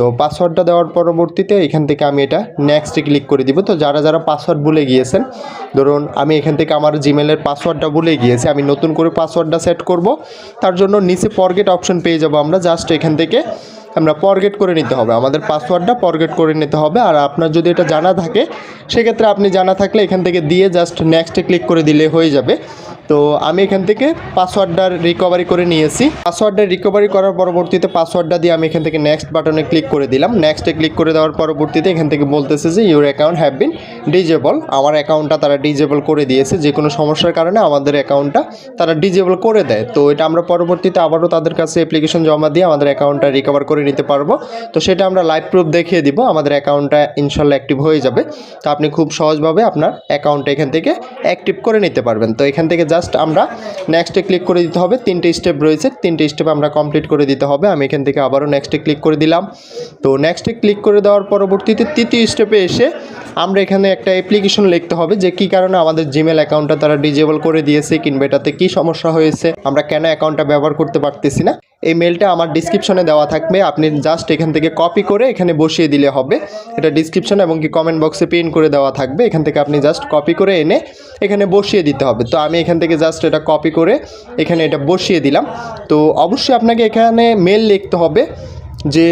তো পাসওয়ার্ডটা দেওয়ার পরবর্তীতে এখান থেকে আমি এটা নেক্সটে ক্লিক করে দিব। তো যারা যারা পাসওয়ার্ড ভুলে গিয়েছেন, ধরুন আমি এখান থেকে আমার জিমেলের পাসওয়ার্ডটা ভুলে গিয়েছি, আমি নতুন করে পাসওয়ার্ডটা সেট করব। তার জন্য নিচে ফরগেট অপশন পেয়ে যাব আমরা। জাস্ট এখান থেকে আমরা ফরগেট করে নিতে হবে, আমাদের পাসওয়ার্ডটা ফরগেট করে নিতে হবে। আর আপনার যদি এটা জানা থাকে সেক্ষেত্রে আপনি জানা থাকলে এখান থেকে দিয়ে জাস্ট নেক্সটে ক্লিক করে দিলে হয়ে যাবে। তো আমি এখান থেকে পাসওয়ার্ডটা রিকভারি করে নিয়েছি। পাসওয়ার্ডটা রিকভারি করার পরবর্তীতে পাসওয়ার্ডটা দিয়ে আমি এখান থেকে নেক্সট বাটনে ক্লিক করে দিলাম। নেক্সটে ক্লিক করে দেওয়ার পরবর্তীতে এখান থেকে বলতেছে যে your account have been disable. আমার অ্যাকাউন্টটা তারা ডিজেবল করে দিয়েছে, যে কোনো সমস্যার কারণে আমাদের অ্যাকাউন্টটা তারা ডিজেবল করে দেয়। তো এটা আমরা পরবর্তীতে আবারও তাদের কাছে অ্যাপ্লিকেশন জমা দিয়ে আমাদের অ্যাকাউন্টটা রিকভার করে নিতে পারবো। তো সেটা আমরা লাইভ প্রুফ দেখিয়ে দিব, আমাদের অ্যাকাউন্টটা ইনশাল্লাহ অ্যাক্টিভ হয়ে যাবে। তো আপনি খুব সহজভাবে আপনার অ্যাকাউন্টটা এখান থেকে অ্যাক্টিভ করে নিতে পারবেন। তো এখান থেকে জাস্ট আমরা নেক্সটে ক্লিক করে দিতে হবে। 3টে স্টেপ রয়েছে, 3টে স্টেপ আমরা কমপ্লিট করে দিতে হবে। আমি এখান থেকে আবারও নেক্সটে ক্লিক করে দিলাম। তো নেক্সটে ক্লিক করে দেওয়ার পরবর্তীতে 3য় স্টেপে এসে আমরা এখানে একটা অ্যাপ্লিকেশন লিখতে হবে যে কী কারণে আমাদের জিমেল অ্যাকাউন্টটা তারা ডিজেবল করে দিয়েছে, কিংবা এটাতে কী সমস্যা হয়েছে, আমরা কেন অ্যাকাউন্টটা ব্যবহার করতে পারতেছি না। এই মেলটা আমার ডিসক্রিপশনে দেওয়া থাকবে, আপনি জাস্ট এখান থেকে কপি করে এখানে বসিয়ে দিলে হবে। এটা ডিসক্রিপশন এবং কি কমেন্ট বক্সে পিন করে দেওয়া থাকবে, এখান থেকে আপনি জাস্ট কপি করে এনে এখানে বসিয়ে দিতে হবে। তো আমি এখান থেকে জাস্ট এটা কপি করে এখানে এটা বসিয়ে দিলাম। তো অবশ্যই আপনাকে এখানে মেল লিখতে হবে যে